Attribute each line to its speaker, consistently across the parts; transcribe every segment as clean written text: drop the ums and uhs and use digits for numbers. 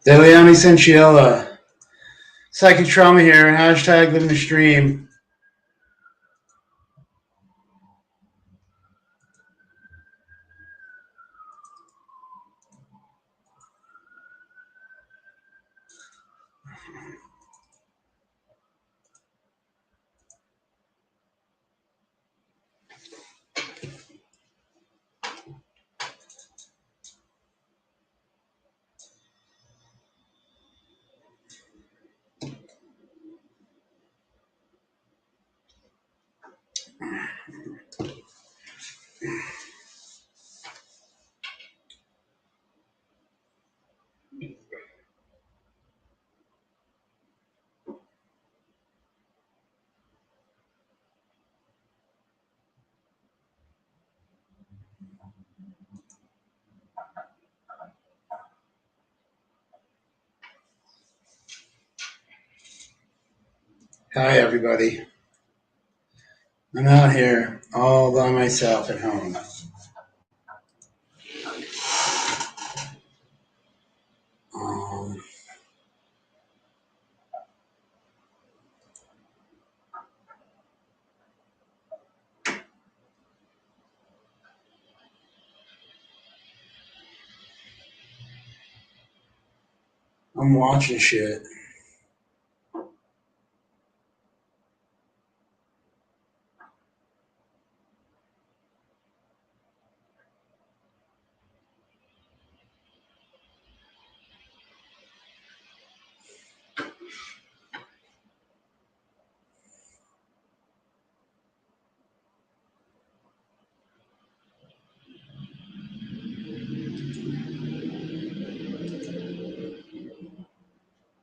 Speaker 1: Deliani Senchiella. Psychic trauma here. Hashtag living the stream. Hi, everybody. I'm out here all by myself at home. Um, I'm watching shit.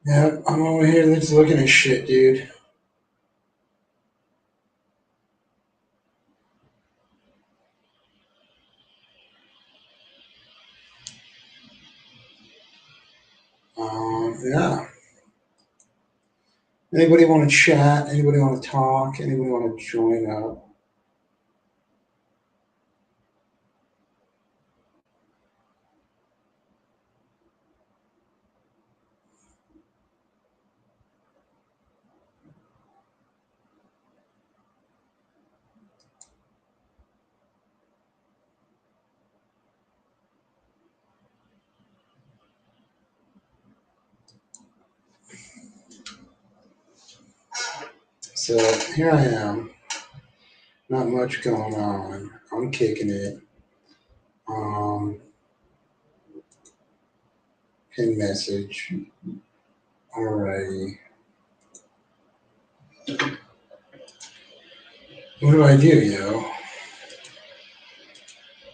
Speaker 1: Yeah, I'm over here just looking at shit, dude. Yeah. Anybody want to chat? Anybody want to talk? Anybody want to join up? So here I am. Not much going on. I'm kicking it. Um, Pin message. Alrighty. What do I do, yo?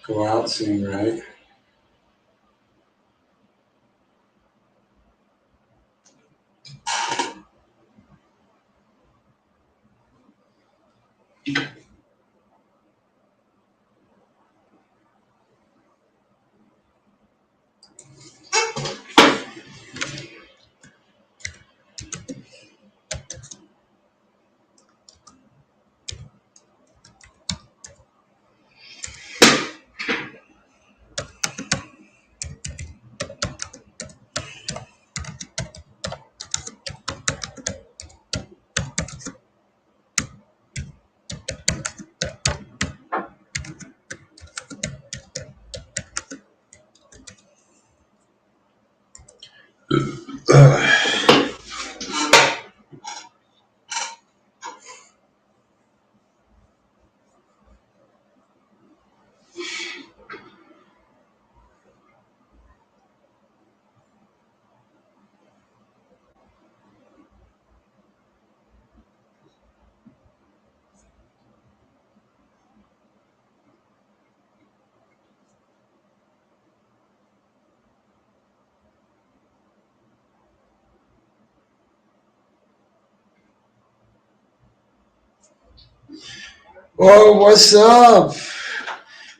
Speaker 1: Go out soon, right? Whoa, what's up?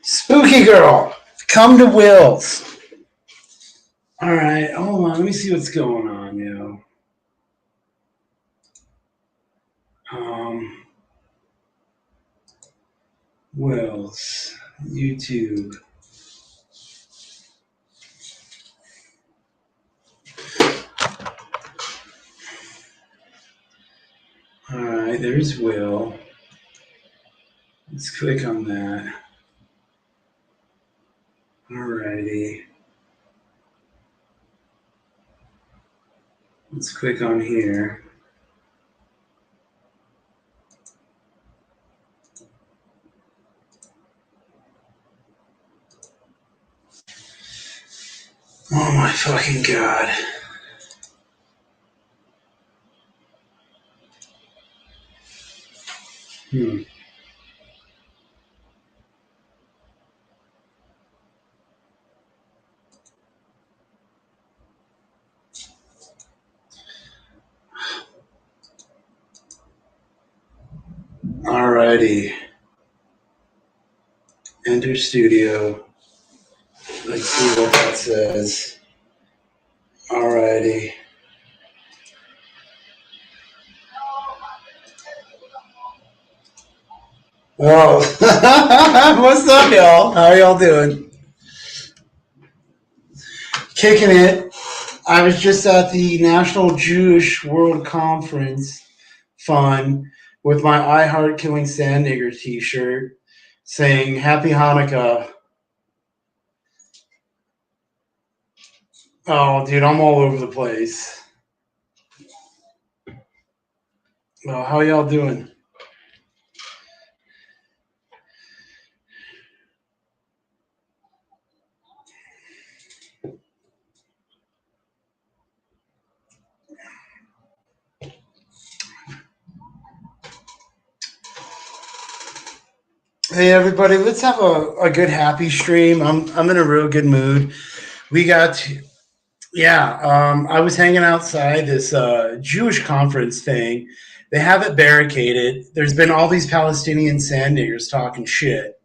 Speaker 1: Spooky girl, come to Will's. All right, hold on. Let me see what's going on, yo. Um, Will's, YouTube. Okay, there's Will. Let's click on that. Alrighty. Let's click on here. Oh my fucking god. Alrighty. Enter studio. Let's see what that says. Alrighty. Oh, what's up, y'all? How are y'all doing? Kicking it. I was just at the National Jewish World Conference Fun with my I Heart Killing Sand Nigger t-shirt saying Happy Hanukkah. Oh, dude, I'm all over the place. Well, how y'all doing? Hey everybody, let's have a good happy stream. I'm in a real good mood. We got I was hanging outside this Jewish conference thing. They have it barricaded. There's been all these Palestinian sand niggers talking shit.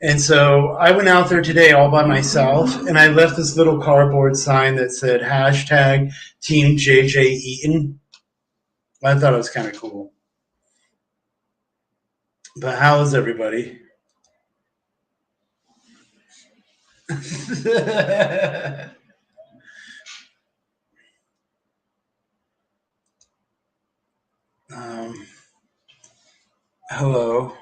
Speaker 1: And so I went out there today all by myself and I left this little cardboard sign that said hashtag Team JJ Eaton. I thought it was kind of cool. But how is everybody? Hello.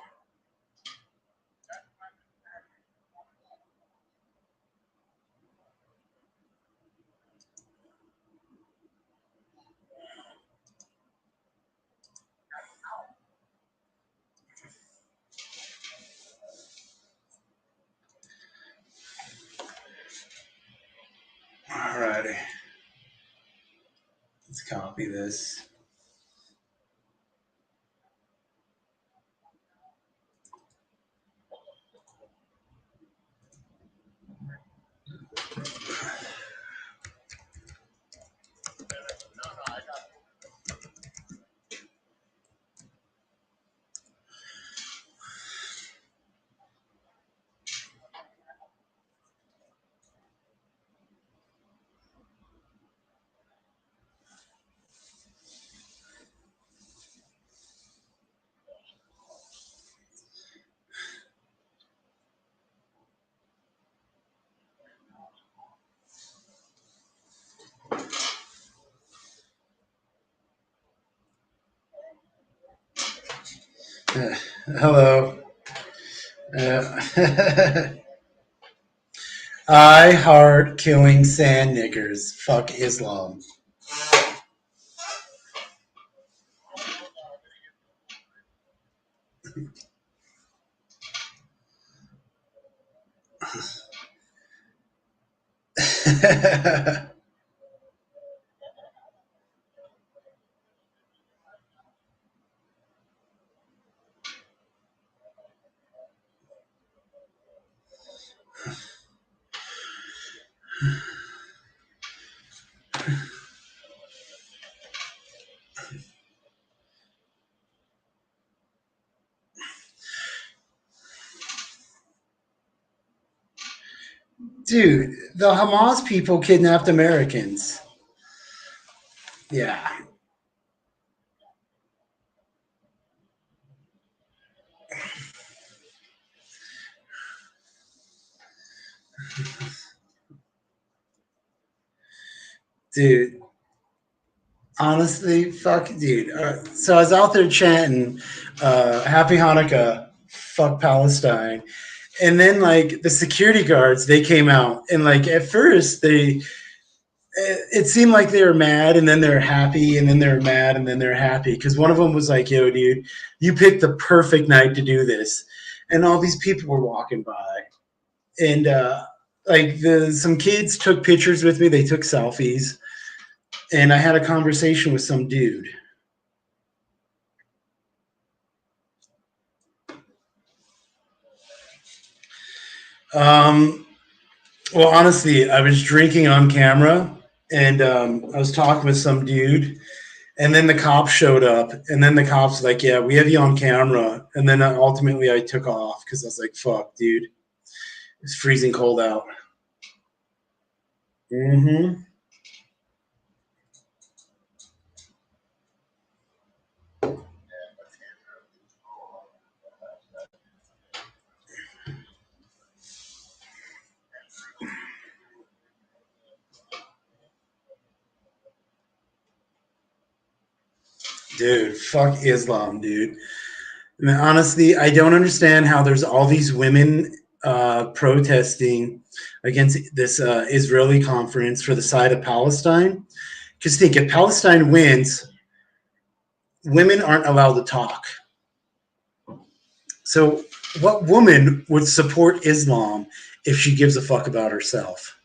Speaker 1: Alrighty. Let's copy this. Hello. I heart killing sand niggers. Fuck Islam. Dude, the Hamas people kidnapped Americans. Yeah. Dude, Honestly, fuck, dude. So I was out there chanting, "Happy Hanukkah, fuck Palestine," and then like the security guards, they came out, and like at first it seemed like they were mad, and then they're happy, and then they're mad, and then they're happy because one of them was like, "Yo, dude, you picked the perfect night to do this," and all these people were walking by, and like some kids took pictures with me. They took selfies, and I had a conversation with some dude. Um, well, honestly, I was drinking on camera, and I was talking with some dude, and then the cops showed up, and then the cops like, "Yeah, we have you on camera," and then ultimately I took off because I was like, "Fuck, dude, it's freezing cold out." Mm-hmm. Dude, fuck Islam, dude. I mean, honestly, I don't understand how there's all these women protesting against this Israeli conference for the side of Palestine. Because think, if Palestine wins, women aren't allowed to talk. So, what woman would support Islam if she gives a fuck about herself?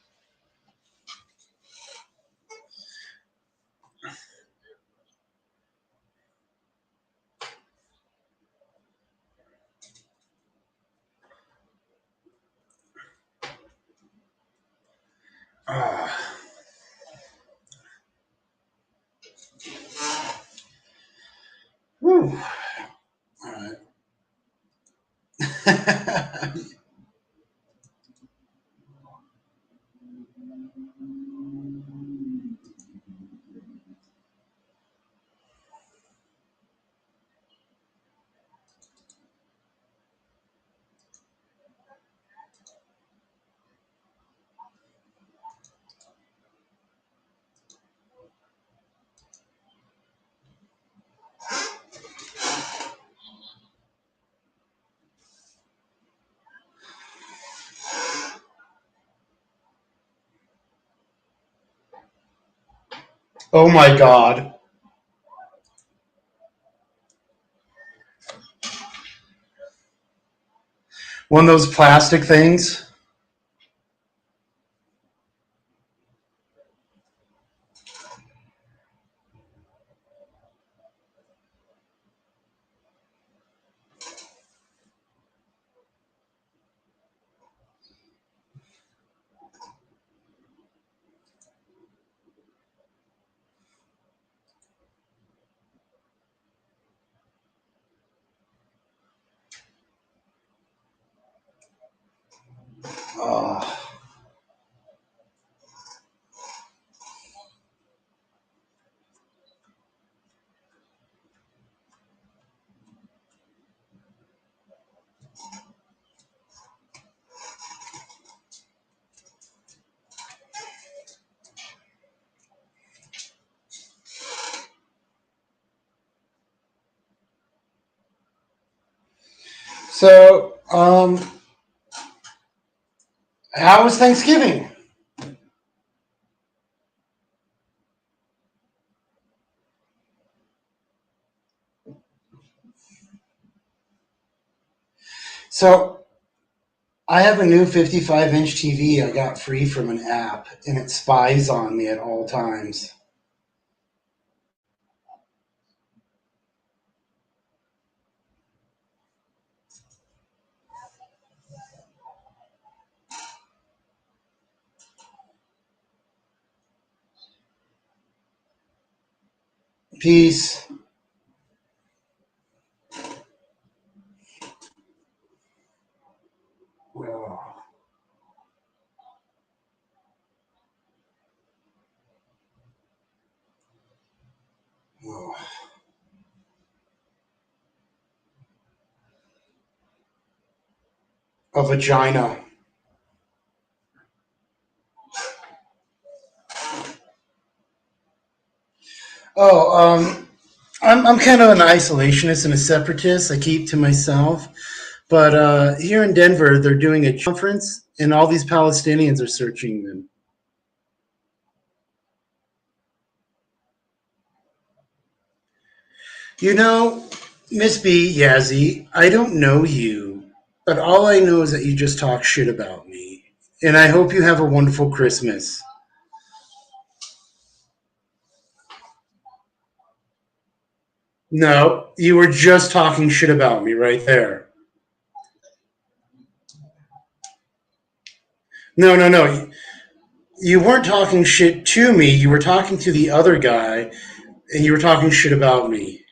Speaker 1: Ah, whew. All right. Oh my god. One of those plastic things. Oh. So, how was Thanksgiving? So, I have a new 55-inch TV I got free from an app, and it spies on me at all times. Peace. Oh, oh. A vagina. Oh, I'm kind of an isolationist and a separatist. I keep to myself. But here in Denver, they're doing a conference, and all these Palestinians are searching them. You know, Miss B, Yazzie, I don't know you, but all I know is that you just talk shit about me. And I hope you have a wonderful Christmas. No, you were just talking shit about me right there. No, no, no. You weren't talking shit to me. You were talking to the other guy, and you were talking shit about me.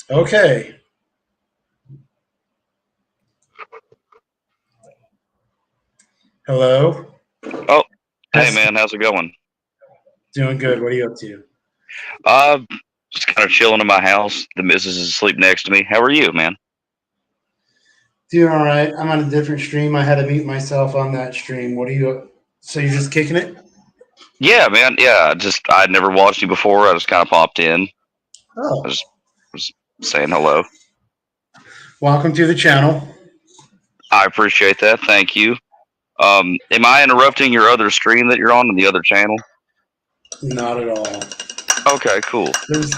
Speaker 1: Okay. Hello?
Speaker 2: Oh, hey
Speaker 1: Pesky.
Speaker 2: man, how's it going?
Speaker 1: Doing good. What are you up to?
Speaker 2: Uh, just kind of chilling in my house. The missus is asleep next to me. How are you, man?
Speaker 1: Doing all right. I'm on a different stream. I had to mute myself on that stream. What are you? So you're just kicking it?
Speaker 2: Yeah, man. Yeah, I'd never watched you before. I just kind of popped in. I
Speaker 1: Oh,
Speaker 2: just was saying hello.
Speaker 1: welcome to the channel.
Speaker 2: I appreciate that. Thank you. Am I interrupting your other stream that you're on the other channel?
Speaker 1: Not at all.
Speaker 2: Okay, cool.
Speaker 1: There's,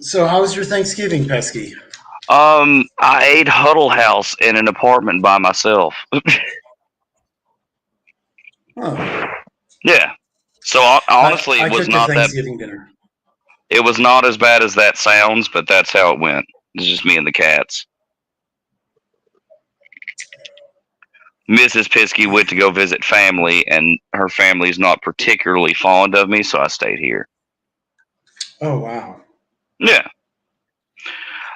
Speaker 1: so how was your Thanksgiving, Pesky?
Speaker 2: I ate Huddle House in an apartment by myself.
Speaker 1: Oh,
Speaker 2: Yeah. So honestly,
Speaker 1: I cooked a Thanksgiving dinner.
Speaker 2: it was not as bad as that sounds, but that's how it went. It's just me and the cats. Mrs. Pisky went to go visit family, and her family's not particularly fond of me, so I stayed here.
Speaker 1: Oh wow.
Speaker 2: Yeah,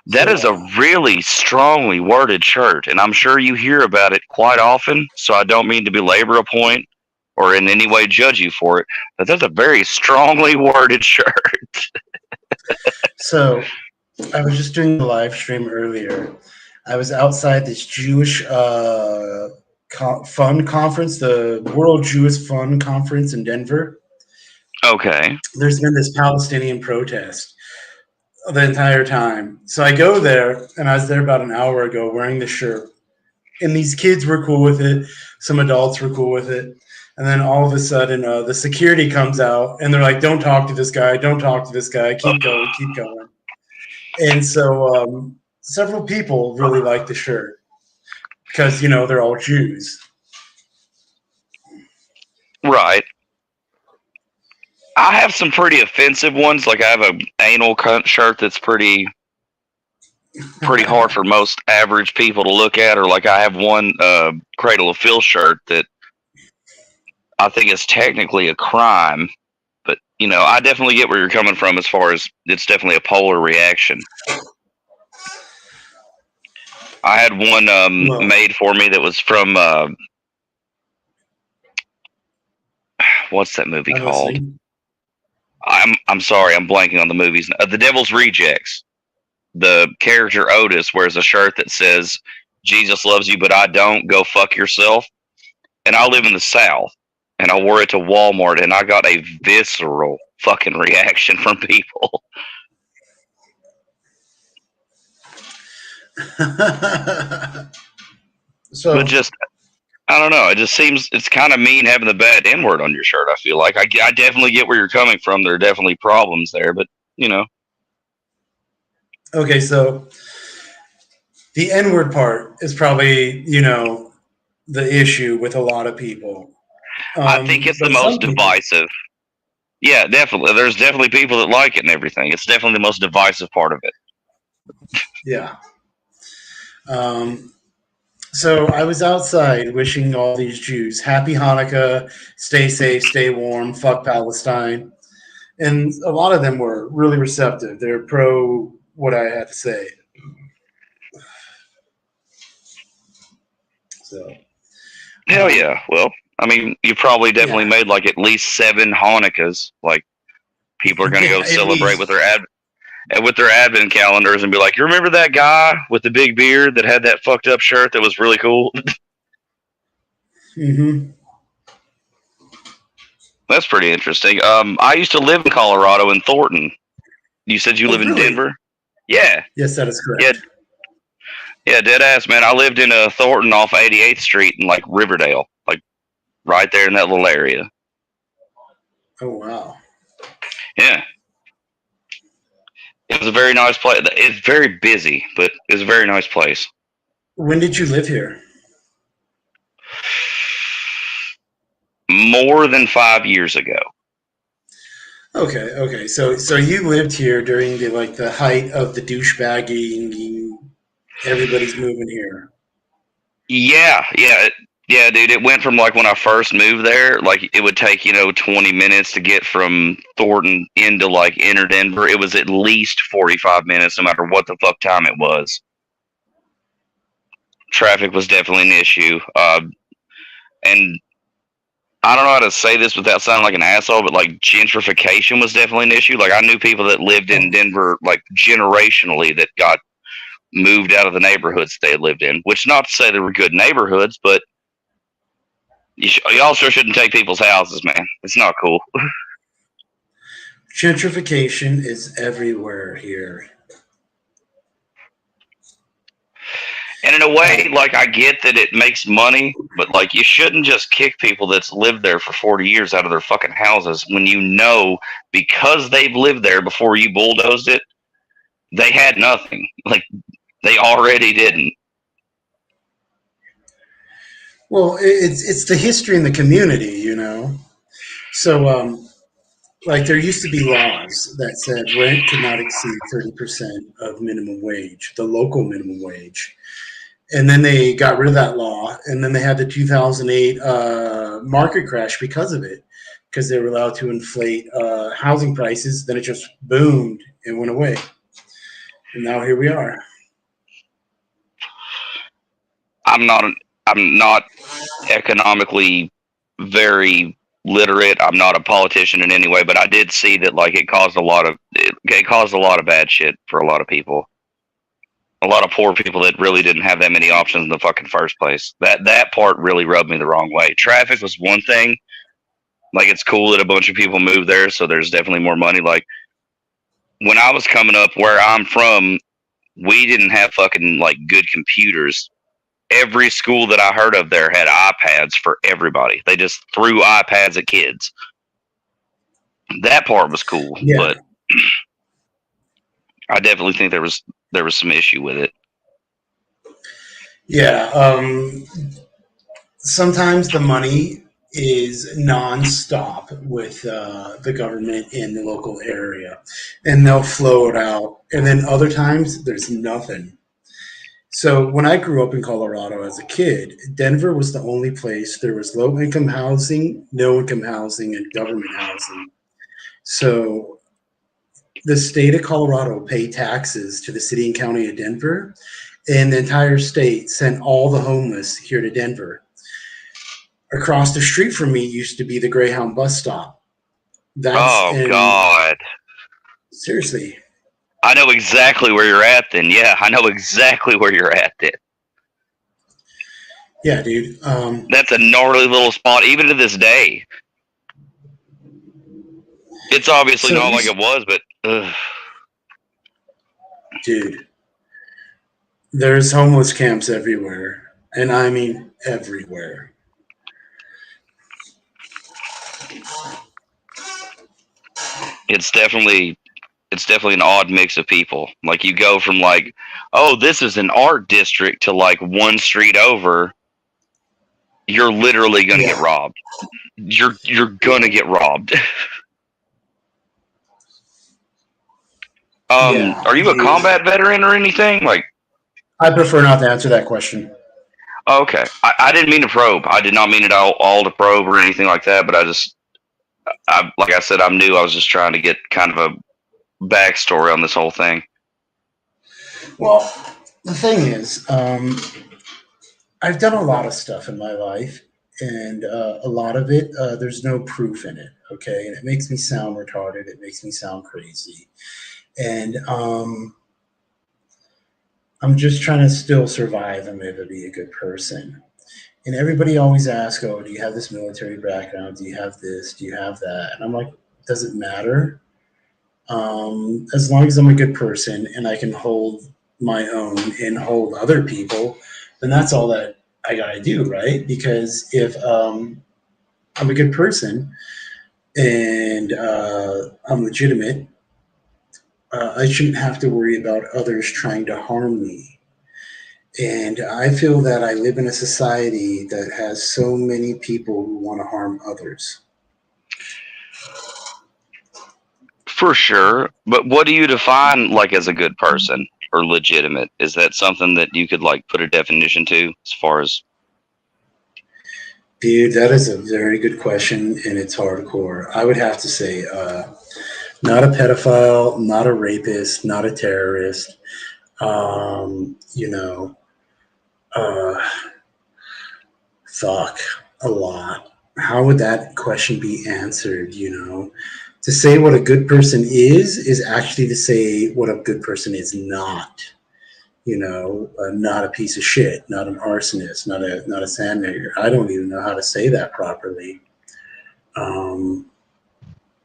Speaker 2: that
Speaker 1: So
Speaker 2: is a really strongly worded shirt, and I'm sure you hear about it quite often, so I don't mean to belabor a point or in any way judge you for it, but that's a very strongly worded shirt.
Speaker 1: so I was just doing a live stream earlier. I was outside this Jewish fun conference, the World Jewish Fun Conference in Denver.
Speaker 2: Okay.
Speaker 1: There's been this Palestinian protest the entire time. So I go there, and I was there about an hour ago wearing the shirt. And these kids were cool with it. Some adults were cool with it. And then all of a sudden, the security comes out, and they're like, "Don't talk to this guy. Don't talk to this guy. Keep going. Keep going." And so several people really like the shirt because, they're all Jews.
Speaker 2: Right. I have some pretty offensive ones. Like I have a anal cunt shirt that's pretty hard for most average people to look at, or like I have one Cradle of Filth shirt that I think is technically a crime, but I definitely get where you're coming from as far as it's definitely a polar reaction. I had one
Speaker 1: Well,
Speaker 2: made for me that was from what's that movie
Speaker 1: I'm
Speaker 2: called?
Speaker 1: listening.
Speaker 2: I'm sorry, I'm blanking on the movies. The Devil's Rejects. The character Otis wears a shirt that says "Jesus loves you, but I don't. Go fuck yourself." And I live in the South, and I wore it to Walmart, and I got a visceral fucking reaction from people. But
Speaker 1: So,
Speaker 2: just, I don't know. It just seems it's kind of mean having the bad N word on your shirt. I feel like I definitely get where you're coming from. There are definitely problems there, but you know,
Speaker 1: okay, so the N word part is probably, the issue with a lot of people.
Speaker 2: I think it's the
Speaker 1: But some
Speaker 2: most
Speaker 1: people,
Speaker 2: divisive. Yeah, definitely. There's definitely people that like it and everything. It's definitely the most divisive part of it.
Speaker 1: yeah. Um, so I was outside wishing all these Jews happy Hanukkah, stay safe, stay warm, fuck Palestine. And a lot of them were really receptive. They're pro what I had to say. So,
Speaker 2: Hell
Speaker 1: um,
Speaker 2: yeah. Well, I mean, you probably definitely
Speaker 1: yeah,
Speaker 2: made like at least 7 Hanukkahs. Like people are gonna
Speaker 1: yeah,
Speaker 2: go
Speaker 1: at
Speaker 2: celebrate
Speaker 1: least.
Speaker 2: with their advent calendars and be like, "You remember that guy with the big beard that had that fucked up shirt that was really cool?"
Speaker 1: Mm-hmm.
Speaker 2: That's pretty interesting. I used to live in Colorado in Thornton. You said you
Speaker 1: Oh,
Speaker 2: live in
Speaker 1: really?
Speaker 2: Denver? Yeah.
Speaker 1: Yes, that is
Speaker 2: Yeah,
Speaker 1: correct.
Speaker 2: yeah, dead ass, man. I lived in Thornton off 88th Street in like Riverdale, like right there in that little area.
Speaker 1: Oh, wow.
Speaker 2: Yeah. It was a very nice place. It's very busy, but it's a very nice place.
Speaker 1: When did you live here?
Speaker 2: More than 5 years ago.
Speaker 1: Okay, okay. So you lived here during the height of the douchebagging. Everybody's moving here.
Speaker 2: Yeah, yeah, dude. It went from like when I first moved there, like it would take 20 minutes to get from Thornton into like inner Denver. It was at least 45 minutes, no matter what the fuck time it was. Traffic was definitely an issue, and I don't know how to say this without sounding like an asshole, but like gentrification was definitely an issue. Like I knew people that lived in
Speaker 1: Oh,
Speaker 2: Denver like generationally that got moved out of the neighborhoods they had lived in. Which not to say they were good neighborhoods, but you also shouldn't take people's houses, man. It's not cool.
Speaker 1: gentrification is everywhere here.
Speaker 2: And in a
Speaker 1: Uh,
Speaker 2: way, like I get that it makes money, but like you shouldn't just kick people that's lived there for 40 years out of their fucking houses when you know because they've lived there before you bulldozed it, they had nothing. Like they already didn't.
Speaker 1: well, it's the history in the community, So, like there used to be laws that said rent could not exceed 30% of minimum wage, the local minimum wage. And then they got rid of that law, and then they had the 2008 market crash because of it, because they were allowed to inflate housing prices. Then it just boomed and went away, and now here we are.
Speaker 2: I'm not I'm not economically very literate. I'm not a politician in any way, but I did see that like it caused a lot of bad shit for a lot of people. A lot of poor people that really didn't have that many options in the fucking first place. That part really rubbed me the wrong way. Traffic was one thing. Like it's cool that a bunch of people moved there, so there's definitely more money. Like when I was coming up where I'm from, we didn't have fucking like good computers. Every school that I heard of there had iPads for everybody. They just threw iPads at kids. That part was cool,
Speaker 1: Yeah,
Speaker 2: but I definitely think there was some issue with it.
Speaker 1: yeah. Sometimes the money is nonstop with the government in the local area, and they'll flow it out. And then other times there's nothing. So when I grew up in Colorado as a kid, Denver was the only place there was low income housing, no income housing, and government housing. So the state of Colorado paid taxes to the city and county of Denver, and the entire state sent all the homeless here to Denver. Across the street from me used to be the Greyhound bus stop. That's
Speaker 2: Oh
Speaker 1: in
Speaker 2: God.
Speaker 1: seriously,
Speaker 2: I know exactly where you're at then. Yeah, I know exactly where you're at then.
Speaker 1: yeah, dude.
Speaker 2: That's a gnarly little spot, even to this day. It's obviously
Speaker 1: So
Speaker 2: not like
Speaker 1: here's,
Speaker 2: it was, but
Speaker 1: dude, there's homeless camps everywhere, and I mean everywhere.
Speaker 2: it's definitely it's definitely an odd mix of people. Like you go from like, oh, this is an art district to like one street over, you're literally gonna get
Speaker 1: Yeah,
Speaker 2: robbed. You're gonna get robbed.
Speaker 1: yeah.
Speaker 2: Are you a combat veteran or anything? Like,
Speaker 1: I prefer not to answer that question.
Speaker 2: okay, I didn't mean to probe. I did not mean it all to probe or anything like that. But like I said, I'm new. I was just trying to get kind of a backstory on this whole thing.
Speaker 1: Well, the thing is, I've done a lot of stuff in my life, and a lot of it, there's no proof in it. Okay, and it makes me sound retarded. It makes me sound crazy, and I'm just trying to still survive and maybe be a good person. And everybody always asks, "Oh, do you have this military background? Do you have this? Do you have that?" And I'm like, "Does it matter? As long as I'm a good person and I can hold my own and hold other people, then that's all that I gotta do, right? Because if I'm a good person and I'm legitimate, I shouldn't have to worry about others trying to harm me. And I feel that I live in a society that has so many people who want to harm others.
Speaker 2: For sure. But what do you define like as a good person or legitimate? Is that something that you could like put a definition to as far as
Speaker 1: Dude, that is a very good question, and it's hardcore. I would have to say, not a pedophile, not a rapist, not a terrorist. You know, uh, fuck a lot. How would that question be answered? To say what a good person is actually to say what a good person is not. Not a piece of shit, not an arsonist, not a sandmaker. I don't even know how to say that properly. Um,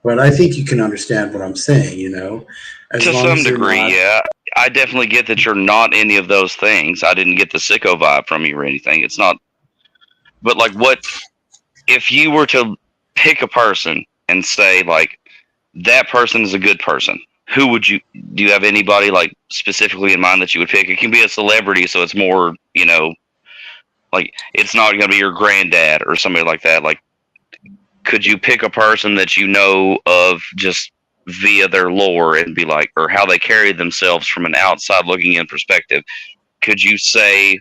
Speaker 1: but I think you can understand what I'm saying. As
Speaker 2: to
Speaker 1: long
Speaker 2: some
Speaker 1: as they're
Speaker 2: degree,
Speaker 1: not.
Speaker 2: yeah. I definitely get that you're not any of those things. I didn't get the sicko vibe from you or anything. It's not, but like, what if you were to pick a person and say, like, that person is a good person? Who would you, do you have anybody like specifically in mind that you would pick? It can be a celebrity, so it's more, like, it's not going to be your granddad or somebody like that. Like, could you pick a person that you know of just via their lore and be like, or how they carry themselves from an outside looking in perspective? Could you say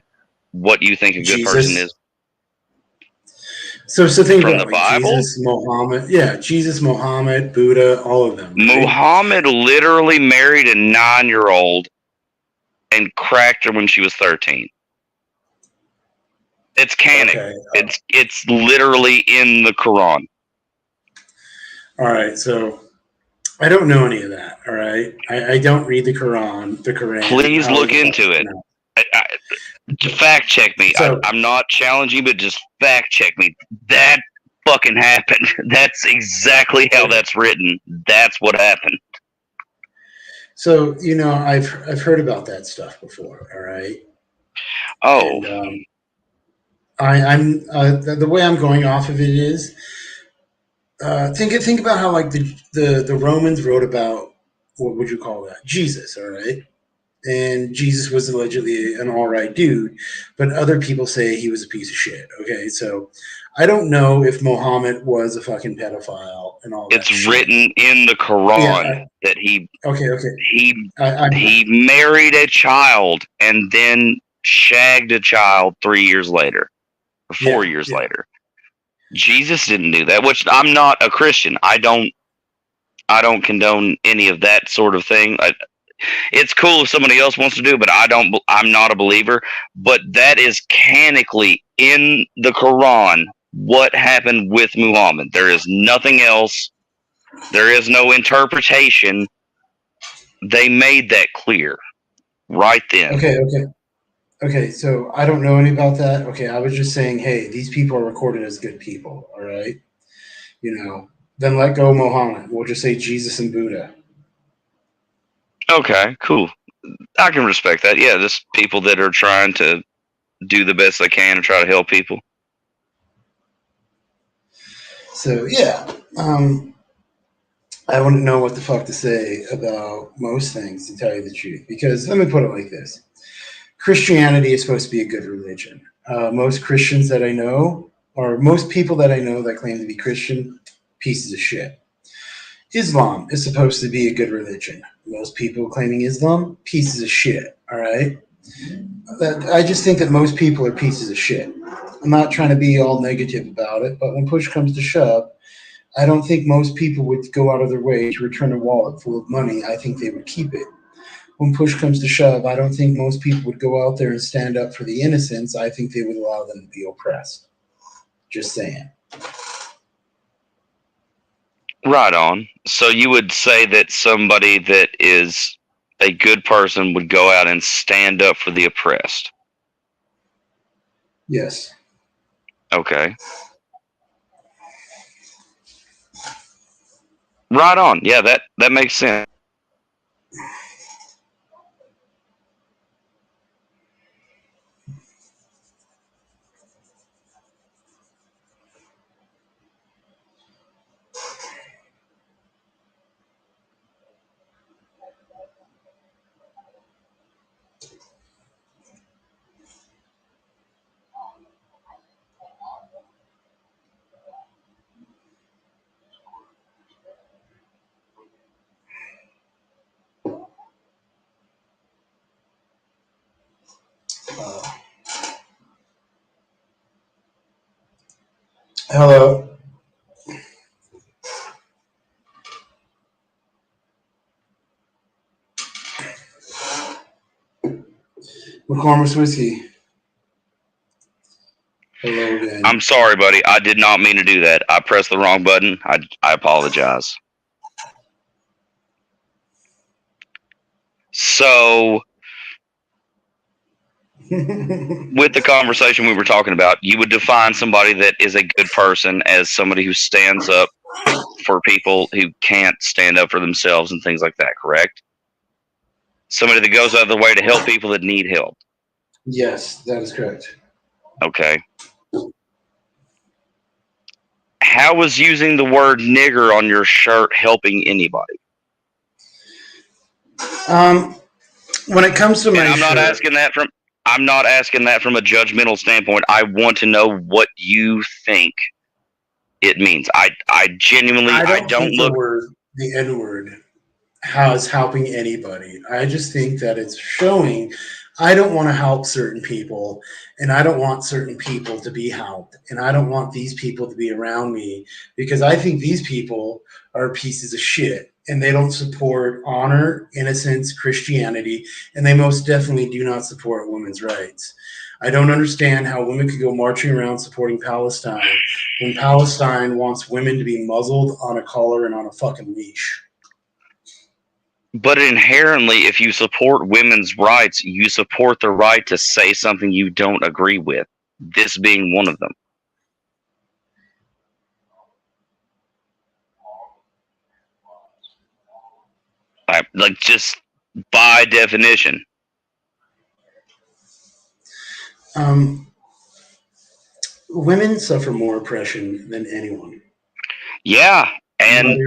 Speaker 2: what you think a good person
Speaker 1: Jesus.
Speaker 2: is
Speaker 1: So think
Speaker 2: from
Speaker 1: about
Speaker 2: the
Speaker 1: it, like
Speaker 2: Bible?
Speaker 1: Jesus, Muhammad. Yeah, Jesus, Muhammad, Buddha, all of them, right?
Speaker 2: Muhammad literally married a 9-year old and cracked her when she was 13. It's canon.
Speaker 1: Okay.
Speaker 2: It's literally in the Quran.
Speaker 1: All right. So I don't know any of that. All right. I don't read the Quran,
Speaker 2: Please
Speaker 1: however
Speaker 2: look
Speaker 1: the fuck it's
Speaker 2: into it.
Speaker 1: pronounced.
Speaker 2: Fact check me.
Speaker 1: So
Speaker 2: I'm not challenging you, but just fact check me. That fucking happened. That's exactly how that's written. That's what happened.
Speaker 1: I've heard about that stuff before. All right.
Speaker 2: Oh,
Speaker 1: And the way I'm going off of it is think about how like the Romans wrote about what would you call that, Jesus, all right, and Jesus was allegedly an all right dude, but other people say he was a piece of shit. Okay, so I don't know if Muhammad was a fucking pedophile and all that
Speaker 2: it's
Speaker 1: shit.
Speaker 2: written in the
Speaker 1: Yeah.
Speaker 2: Quran that he
Speaker 1: Okay.
Speaker 2: he
Speaker 1: I'm
Speaker 2: he married a child and then shagged a child 3 years later or four
Speaker 1: yeah,
Speaker 2: years
Speaker 1: yeah.
Speaker 2: later. Jesus didn't do that, which I'm not a Christian. I don't condone any of that sort of thing. It's cool if somebody else wants to do, but I'm not a believer. But that is canonically in the Quran what happened with Muhammad. There is nothing else. There is no interpretation. They made that clear right then.
Speaker 1: Okay. So I don't know any about that. Okay, I was just saying, hey, these people are recorded as good people. All right. Then let go Mohammed. We'll just say Jesus and Buddha.
Speaker 2: Okay, cool. I can respect that. Yeah, just people that are trying to do the best they can and try to help people.
Speaker 1: So yeah, I wouldn't know what the fuck to say about most things, to tell you the truth. Because let me put it like this: Christianity is supposed to be a good religion. Most Christians that I know, or most people that I know that claim to be Christian, pieces of shit. Islam is supposed to be a good religion. Most people claiming Islam, pieces of shit. All right. I just think that most people are pieces of shit. I'm not trying to be all negative about it, but when push comes to shove, I don't think most people would go out of their way to return a wallet full of money. I think they would keep it. When push comes to shove, I don't think most people would go out there and stand up for the innocents. I think they would allow them to be oppressed. Just saying.
Speaker 2: Right on. So you would say that somebody that is a good person would go out and stand up for the oppressed.
Speaker 1: Yes.
Speaker 2: Okay. Right on. Yeah, that makes sense.
Speaker 1: Hello. McCormick's whiskey. Hello again.
Speaker 2: I'm sorry, buddy. I did not mean to do that. I pressed the wrong button. I apologize. So, with the conversation we were talking about, you would define somebody that is a good person as somebody who stands up for people who can't stand up for themselves and things like that, correct? Somebody that goes out of the way to help people that need help.
Speaker 1: Yes, that is correct.
Speaker 2: Okay. How was using the word nigger on your shirt helping anybody?
Speaker 1: When it comes to my
Speaker 2: And I'm not
Speaker 1: shirt,
Speaker 2: asking that from a judgmental standpoint. I want to know what you think it means. I genuinely
Speaker 1: I don't think
Speaker 2: look.
Speaker 1: the N word has helping anybody. I just think that it's showing I don't want to help certain people, and I don't want certain people to be helped, and I don't want these people to be around me because I think these people are pieces of shit and they don't support honor, innocence, Christianity, and they most definitely do not support women's rights. I don't understand how women could go marching around supporting Palestine when Palestine wants women to be muzzled on a collar and on a fucking leash.
Speaker 2: But inherently, if you support women's rights, you support the right to say something you don't agree with. This being one of them. Like, just by definition.
Speaker 1: Women suffer more oppression than anyone.
Speaker 2: Yeah, and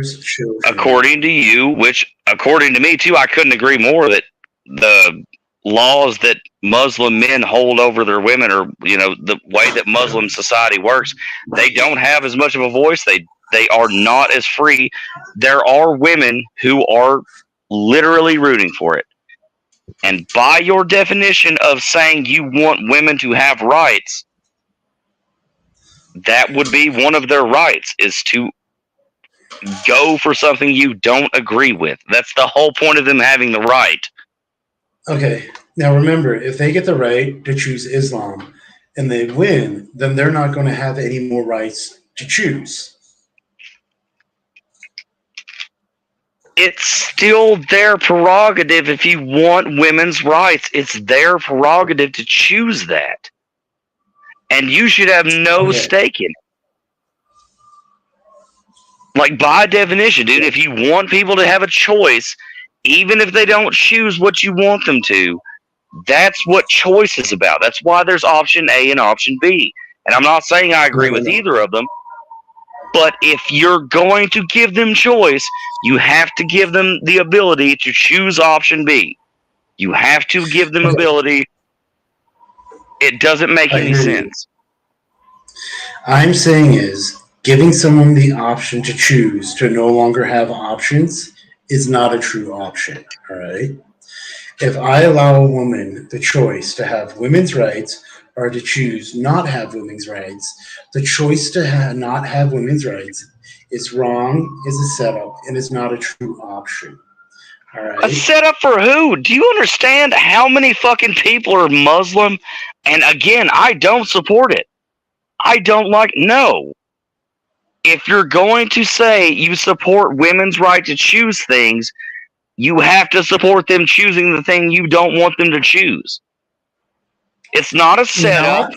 Speaker 2: according to you, which according to me too, I couldn't agree more that the laws that Muslim men hold over their women, or the way that Muslim society works, they don't have as much of a voice. They are not as free. There are women who are literally rooting for it. And by your definition of saying you want women to have rights, that would be one of their rights, is to go for something you don't agree with. That's the whole point of them having the right.
Speaker 1: Okay. Now remember, if they get the right to choose Islam and they win, then they're not going to have any more rights to choose.
Speaker 2: It's still their prerogative. If you want women's rights, it's their prerogative to choose that. And you should have no stake in it. Like, by definition, dude, if you want people to have a choice, even if they don't choose what you want them to, that's what choice is about. That's why there's option A and option B. And I'm not saying I agree with either of them, but if you're going to give them choice, you have to give them the ability to choose option B. You have to give them ability. It doesn't make any sense.
Speaker 1: I'm saying is giving someone the option to choose to no longer have options is not a true option. All right. If I allow a woman the choice to have women's rights or to choose not have women's rights, the choice to not have women's rights is wrong, is a setup, and is not a true option. All right.
Speaker 2: A setup for who? Do you understand how many fucking people are Muslim? And again, I don't support it. I don't no. If you're going to say you support women's right to choose things, you have to support them choosing the thing you don't want them to choose. It's not a setup.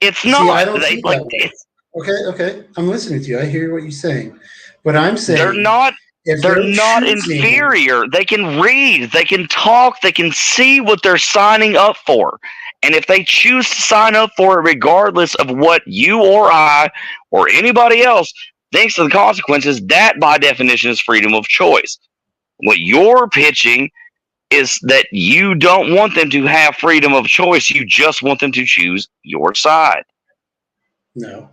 Speaker 2: It's
Speaker 1: See,
Speaker 2: not.
Speaker 1: I don't see
Speaker 2: They
Speaker 1: it
Speaker 2: like
Speaker 1: that way. Okay. I'm listening to you. I hear what you're saying. But I'm
Speaker 2: they're
Speaker 1: saying
Speaker 2: not.
Speaker 1: if
Speaker 2: They're
Speaker 1: they're
Speaker 2: not
Speaker 1: choosing,
Speaker 2: inferior. They can read. They can talk. They can see what they're signing up for. And if they choose to sign up for it, regardless of what you or I or anybody else thinks of the consequences, that by definition is freedom of choice. What you're pitching is that you don't want them to have freedom of choice. You just want them to choose your side.
Speaker 1: no,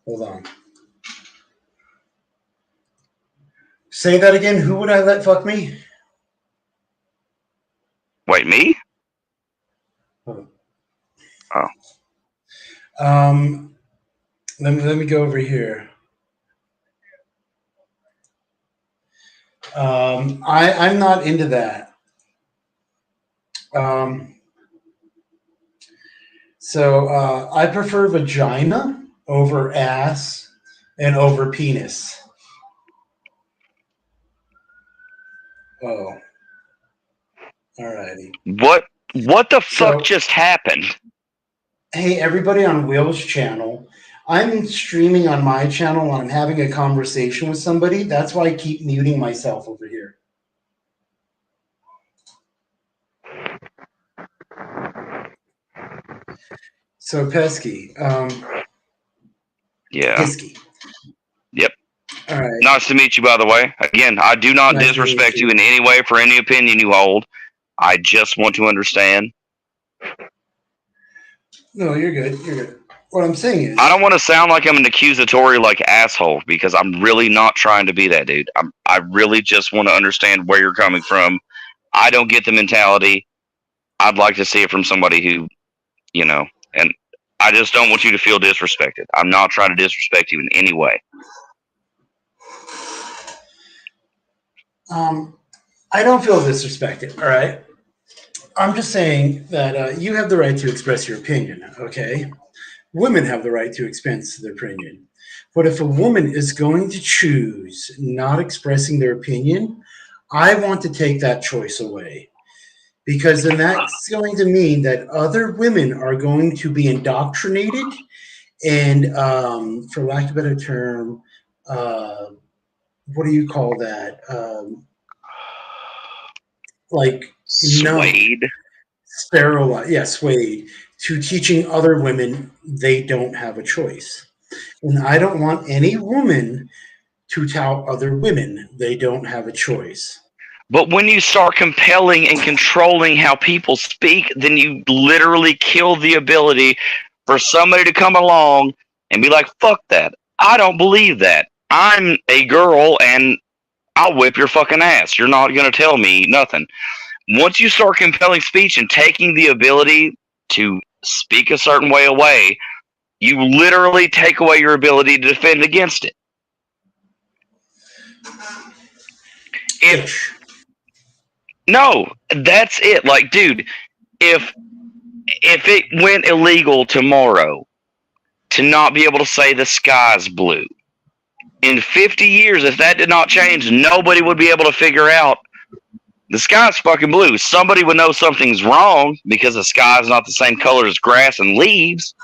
Speaker 1: hold on. Say that again. Who would I let fuck me?
Speaker 2: Wait, me?
Speaker 1: Oh.
Speaker 2: Oh.
Speaker 1: Let me go over here. I'm not into that. So I prefer vagina over ass and over penis. Oh, alrighty.
Speaker 2: What the fuck
Speaker 1: So
Speaker 2: just happened?
Speaker 1: hey, everybody on Will's channel. I'm streaming on my channel and I'm having a conversation with somebody. That's why I keep muting myself over here. So Pesky,
Speaker 2: Yeah.
Speaker 1: Pisky.
Speaker 2: Yep.
Speaker 1: All right.
Speaker 2: Nice to meet you, by the way. Again, I do not
Speaker 1: Nice to meet
Speaker 2: disrespect
Speaker 1: you.
Speaker 2: you in any way for any opinion you hold. I just want to understand.
Speaker 1: No, you're good. You're good. What I'm saying is,
Speaker 2: I don't want to sound like I'm an accusatory like asshole because I'm really not trying to be that dude. I really just want to understand where you're coming from. I don't get the mentality. I'd like to see it from somebody who, and I just don't want you to feel disrespected. I'm not trying to disrespect you in any way.
Speaker 1: I don't feel disrespected. All right. I'm just saying that you have the right to express your opinion. Okay. Women have the right to express their opinion. But if a woman is going to choose not expressing their opinion, I want to take that choice away. Because then that's going to mean that other women are going to be indoctrinated and, for lack of a better term, what do you call that? Like numb,
Speaker 2: Swayed.
Speaker 1: sterilized, yeah, swayed to teaching other women they don't have a choice. And I don't want any woman to tell other women they don't have a choice.
Speaker 2: But when you start compelling and controlling how people speak, then you literally kill the ability for somebody to come along and be like, fuck that. I don't believe that. I'm a girl and I'll whip your fucking ass. You're not going to tell me nothing. Once you start compelling speech and taking the ability to speak a certain way away, you literally take away your ability to defend against it. If no, that's it. Like, dude, if it went illegal tomorrow to not be able to say the sky's blue, in 50 years, if that did not change, nobody would be able to figure out the sky's fucking blue. Somebody would know something's wrong because the sky's not the same color as grass and leaves,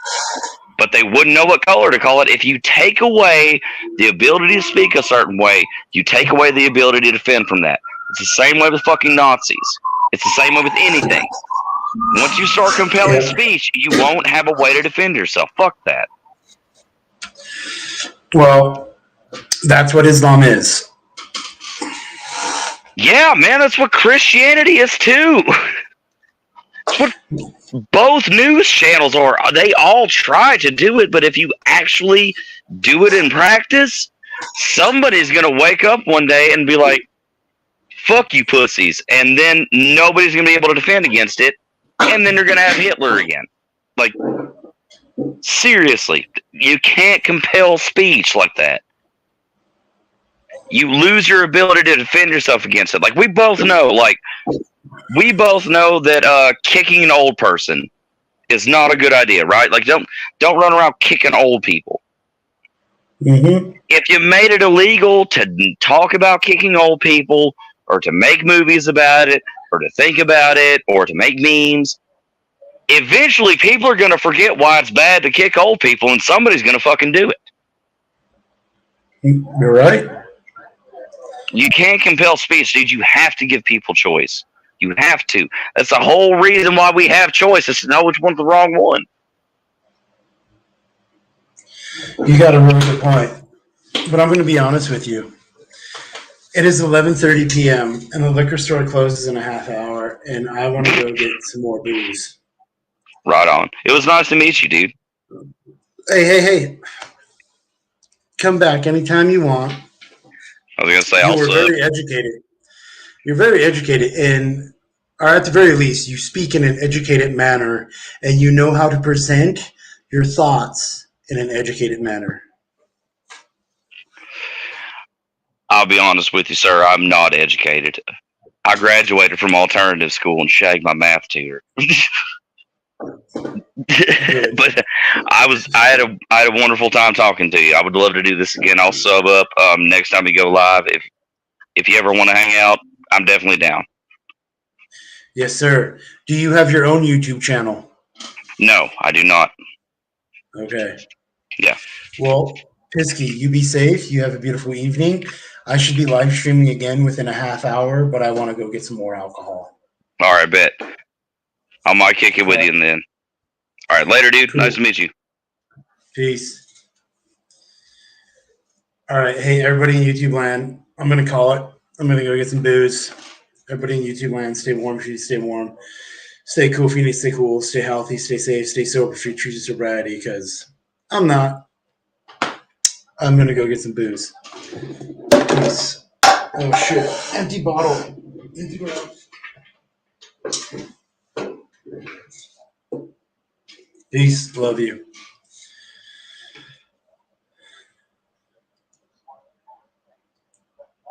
Speaker 2: but they wouldn't know what color to call it. If you take away the ability to speak a certain way, you take away the ability to defend from that. It's the same way with fucking Nazis. It's the same way with anything. Once you start compelling speech, you won't have a way to defend yourself. Fuck that.
Speaker 1: Well, that's what Islam is.
Speaker 2: Yeah, man, that's what Christianity is too. That's what both news channels are. They all try to do it, but if you actually do it in practice, somebody's going to wake up one day and be like, fuck you pussies. And then nobody's going to be able to defend against it. And then you're going to have Hitler again. Like, seriously, you can't compel speech like that. You lose your ability to defend yourself against it. Like, we both know that kicking an old person is not a good idea, right? Like, don't run around kicking old people.
Speaker 1: Mm-hmm.
Speaker 2: If you made it illegal to talk about kicking old people, or to make movies about it, or to think about it, or to make memes, eventually people are going to forget why it's bad to kick old people, and somebody's going to fucking do it.
Speaker 1: You're right.
Speaker 2: You can't compel speech, dude. You have to give people choice. You have to. That's the whole reason why we have choice, is to know which one's the wrong one.
Speaker 1: You got a really good point. But I'm going to be honest with you. It is 11:30 p.m. and the liquor store closes in a half hour, and I want to go get some more booze.
Speaker 2: Right on. It was nice to meet you, dude.
Speaker 1: Hey. Come back anytime you want.
Speaker 2: I was going to say,
Speaker 1: You're very educated. You're very educated, or at the very least, you speak in an educated manner, and you know how to present your thoughts in an educated manner.
Speaker 2: I'll be honest with you, sir. I'm not educated. I graduated from alternative school and shagged my math tutor. But I had a wonderful time talking to you. I would love to do this again. I'll sub up next time you go live. If you ever want to hang out, I'm definitely down.
Speaker 1: Yes, sir. Do you have your own YouTube channel?
Speaker 2: No, I do not.
Speaker 1: Okay.
Speaker 2: Yeah.
Speaker 1: Well, Pisky, you be safe. You have a beautiful evening. I should be live streaming again within a half hour, but I want to go get some more alcohol.
Speaker 2: All right, bet. I might kick it with you then. All right, later, dude.
Speaker 1: Cool.
Speaker 2: Nice to meet you.
Speaker 1: Peace. All right. Hey, everybody in YouTube land, I'm going to call it. I'm going to go get some booze. Everybody in YouTube land, stay warm if you stay warm. Stay cool if you need to stay cool. Stay healthy, stay safe, stay sober if you choose sobriety, because I'm not. I'm going to go get some booze. Peace. Oh, shit. Empty bottle. Empty bottle. Peace. Love you.